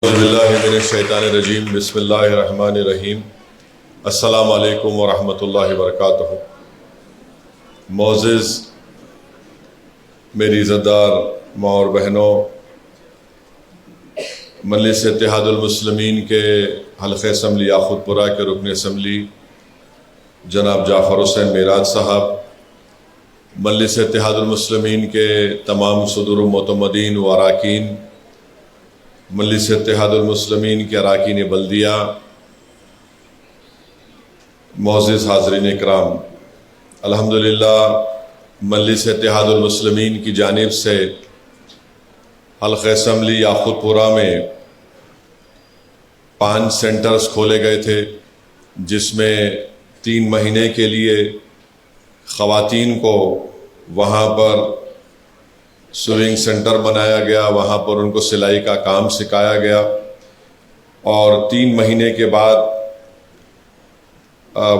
اعوذ باللہ من الشیطان الرجیم بسم اللہ الرحمن الرحیم السلام علیکم ورحمۃ اللہ وبرکاتہ۔ معزز میری عزتدار ماں اور بہنوں، مجلس اتحاد المسلمین کے حلقہ اسمبلی یاقوت پورہ کے رکن اسمبلی جناب جعفر حسین معراج صاحب، مجلس اتحاد المسلمین کے تمام صدور و معتمدین و اراکین، مجلس اتحاد المسلمین کے اراکین بلدیہ، معزز حاضرین اکرام، الحمدللہ مجلس اتحاد المسلمین کی جانب سے حلقہ اسمبلی یاقوت پورہ میں 5 سینٹرز کھولے گئے تھے، جس میں 3 مہینے کے لیے خواتین کو وہاں پر سوئنگ سینٹر بنایا گیا، وہاں پر ان کو سلائی کا کام سکھایا گیا، اور 3 مہینے کے بعد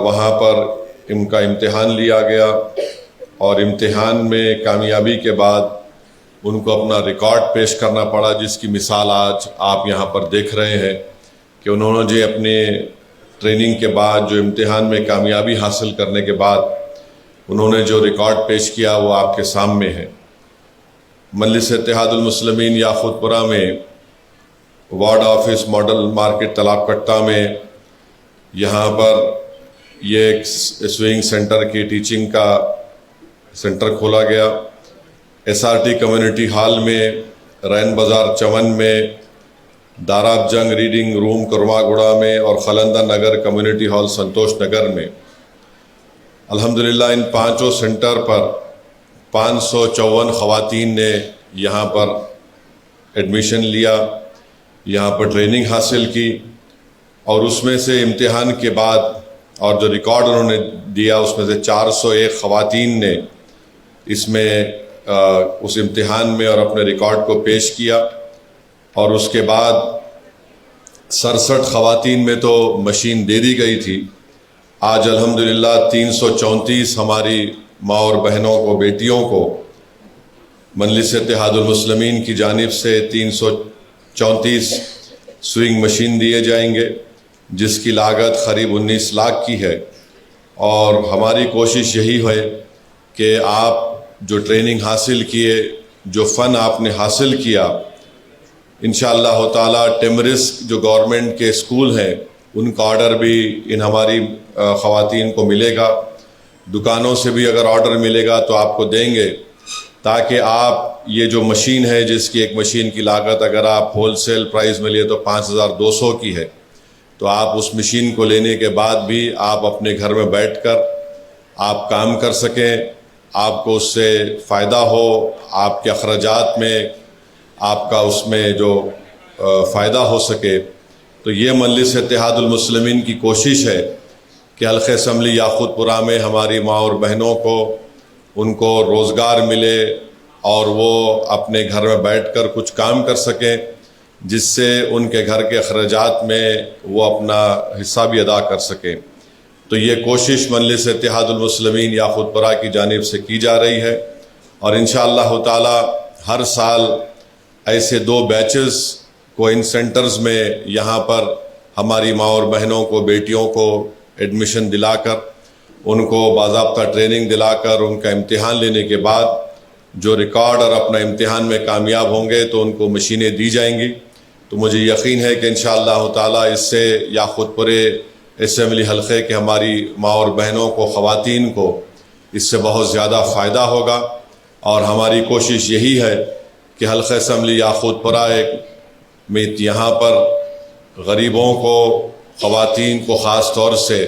وہاں پر ان کا امتحان لیا گیا، اور امتحان میں کامیابی کے بعد ان کو اپنا ریکارڈ پیش کرنا پڑا، جس کی مثال آج آپ یہاں پر دیکھ رہے ہیں کہ انہوں نے اپنے ٹریننگ کے بعد جو امتحان میں کامیابی حاصل کرنے کے بعد انہوں نے جو ریکارڈ پیش کیا وہ آپ کے سامنے ہے۔ مجلس اتحاد المسلمین یاقوت پورہ میں وارڈ آفس ماڈل مارکیٹ تالاب کٹہ میں یہاں پر یہ ایک سوئنگ سینٹر کی ٹیچنگ کا سینٹر کھولا گیا۔ S R T community hall میں، رین بازار چمن میں، داراب جنگ ریڈنگ روم کرما گڑا میں، اور خلندہ نگر کمیونٹی ہال سنتوش نگر میں الحمدللہ ان 5 سینٹر پر 554 خواتین نے یہاں پر ایڈمیشن لیا، یہاں پر ٹریننگ حاصل کی، اور اس میں سے امتحان کے بعد اور جو ریکارڈ انہوں نے دیا اس میں سے 401 خواتین نے اس میں اس امتحان میں اور اپنے ریکارڈ کو پیش کیا، اور اس کے بعد 67 خواتین میں تو مشین دے دی گئی تھی۔ آج الحمدللہ 334 ہماری ماں اور بہنوں کو، بیٹیوں کو مجلس اتحاد المسلمین کی جانب سے 334 سوئنگ مشین دیے جائیں گے، جس کی لاگت قریب 19 لاکھ کی ہے، اور ہماری کوشش یہی ہے کہ آپ جو ٹریننگ حاصل کیے، جو فن آپ نے حاصل کیا، انشاءاللہ تعالی ٹیمرسک جو گورنمنٹ کے اسکول ہیں ان کا آرڈر بھی ان ہماری خواتین کو ملے گا، دکانوں سے بھی اگر آرڈر ملے گا تو آپ کو دیں گے، تاکہ آپ یہ جو مشین ہے، جس کی ایک مشین کی لاگت اگر آپ ہول سیل پرائز میں لیے تو 5200 کی ہے، تو آپ اس مشین کو لینے کے بعد بھی آپ اپنے گھر میں بیٹھ کر آپ کام کر سکیں، آپ کو اس سے فائدہ ہو، آپ کے اخراجات میں آپ کا اس میں جو فائدہ ہو سکے۔ تو یہ مجلس اتحاد المسلمین کی کوشش ہے کہ حلقہ اسمبلی یاقوت پورہ میں ہماری ماں اور بہنوں کو ان کو روزگار ملے، اور وہ اپنے گھر میں بیٹھ کر کچھ کام کر سکیں، جس سے ان کے گھر کے اخراجات میں وہ اپنا حصہ بھی ادا کر سکیں۔ تو یہ کوشش مجلس اتحاد المسلمین یاقوت پورہ کی جانب سے کی جا رہی ہے، اور انشاءاللہ تعالی ہر سال ایسے 2 بیچز کو ان سینٹرز میں یہاں پر ہماری ماں اور بہنوں کو، بیٹیوں کو ایڈمیشن دلا کر، ان کو باضابطہ ٹریننگ دلا کر، ان کا امتحان لینے کے بعد جو ریکارڈ اور اپنا امتحان میں کامیاب ہوں گے تو ان کو مشینیں دی جائیں گی۔ تو مجھے یقین ہے کہ انشاءاللہ تعالی اس سے یاقوت پورے اسمبلی حلقے کے ہماری ماں اور بہنوں کو، خواتین کو اس سے بہت زیادہ فائدہ ہوگا، اور ہماری کوشش یہی ہے کہ حلقہ اسمبلی یاقوت پورہ میں یہاں پر غریبوں کو، خواتین کو خاص طور سے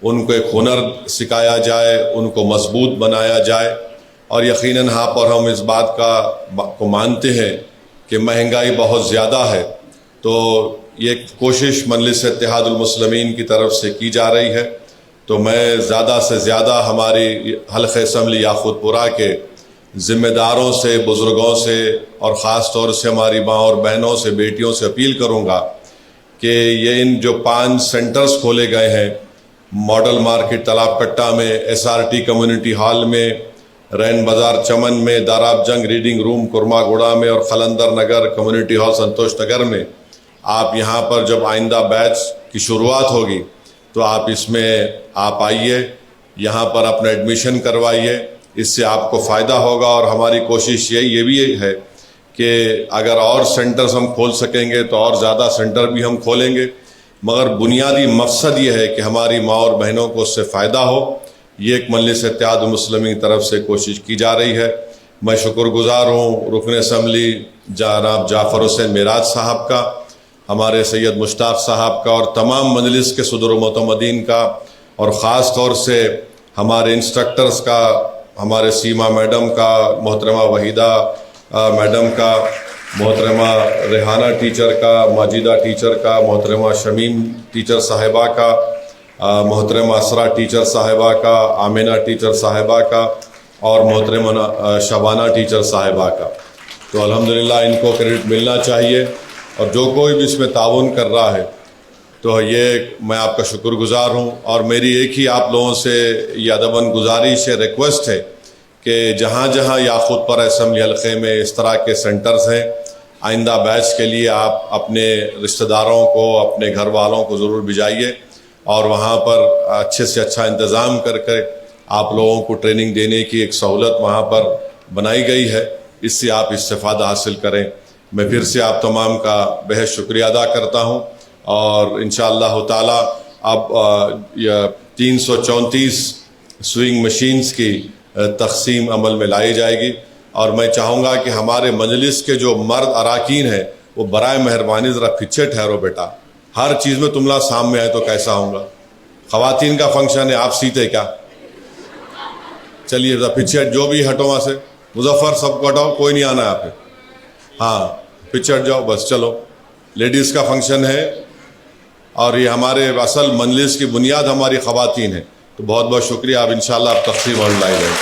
ان کو ایک ہنر سکھایا جائے، ان کو مضبوط بنایا جائے، اور یقیناً یہاں پر ہم اس بات کو مانتے ہیں کہ مہنگائی بہت زیادہ ہے، تو یہ کوشش مجلس اتحاد المسلمین کی طرف سے کی جا رہی ہے۔ تو میں زیادہ سے زیادہ ہماری حلقہ اسمبلی یاقوت پورہ کے ذمہ داروں سے، بزرگوں سے، اور خاص طور سے ہماری ماں اور بہنوں سے، بیٹیوں سے اپیل کروں گا کہ یہ ان جو 5 سینٹرز کھولے گئے ہیں، ماڈل مارکیٹ تالاب کٹہ میں، S R T community hall میں، رین بازار چمن میں، داراب جنگ ریڈنگ روم کرما گوڑا میں اور خلندر نگر کمیونٹی ہال سنتوش نگر میں آپ یہاں پر جب آئندہ بیچ کی شروعات ہوگی تو آپ اس میں آپ آئیے، یہاں پر اپنا ایڈمیشن کروائیے، اس سے آپ کو فائدہ ہوگا۔ اور ہماری کوشش یہ بھی ہے کہ اگر اور سینٹرز ہم کھول سکیں گے تو اور زیادہ سینٹر بھی ہم کھولیں گے، مگر بنیادی مقصد یہ ہے کہ ہماری ماں اور بہنوں کو اس سے فائدہ ہو۔ یہ ایک مجلس اتحاد المسلمین کی طرف سے کوشش کی جا رہی ہے۔ میں شکر گزار ہوں رکن اسمبلی جناب جعفر حسین معراج صاحب کا، ہمارے سید مشتاق صاحب کا، اور تمام مجلس کے صدر و معتمدین کا، اور خاص طور سے ہمارے انسٹرکٹرز کا، ہمارے سیما میڈم کا، محترمہ وحیدہ میڈم کا، محترمہ ریحانہ ٹیچر کا، ماجدہ ٹیچر کا، محترمہ شمیم ٹیچر صاحبہ کا، محترمہ اسرا ٹیچر صاحبہ کا، آمینہ ٹیچر صاحبہ کا، اور محترمہ شبانہ ٹیچر صاحبہ کا۔ تو الحمدللہ ان کو کریڈٹ ملنا چاہیے، اور جو کوئی بھی اس میں تعاون کر رہا ہے تو یہ میں آپ کا شکر گزار ہوں۔ اور میری ایک ہی آپ لوگوں سے یہ ادباً گزارش ہے، ریکویسٹ ہے کہ جہاں جہاں یاقوت پورہ اسمبلی حلقے میں اس طرح کے سینٹرز ہیں، آئندہ بیچ کے لیے آپ اپنے رشتہ داروں کو، اپنے گھر والوں کو ضرور بھیجائیے، اور وہاں پر اچھے سے اچھا انتظام کر کے آپ لوگوں کو ٹریننگ دینے کی ایک سہولت وہاں پر بنائی گئی ہے، اس سے آپ استفادہ حاصل کریں۔ میں پھر سے آپ تمام کا بہت شکریہ ادا کرتا ہوں، اور انشاءاللہ تعالی اب 334 سوئنگ مشینز کی تقسیم عمل میں لائی جائے گی، اور میں چاہوں گا کہ ہمارے مجلس کے جو مرد اراکین ہیں وہ برائے مہربانی ذرا پیچھے ٹھہرو بیٹا، ہر چیز میں تم لوگ سامنے آئے تو کیسا ہوں گا؟ خواتین کا فنکشن ہے، آپ سیتے کیا؟ چلیے ذرا پیچھے، جو بھی ہٹو وہاں سے، مظفر سب کو ہٹاؤ، کوئی نہیں آنا ہے آپ پہ، ہاں پیچھے ہٹ جاؤ بس۔ چلو، لیڈیز کا فنکشن ہے، اور یہ ہمارے اصل مجلس کی بنیاد ہماری خواتین ہیں، تو بہت بہت شکریہ۔ آپ انشاءاللہ آپ تقسیم اور لائی جائے۔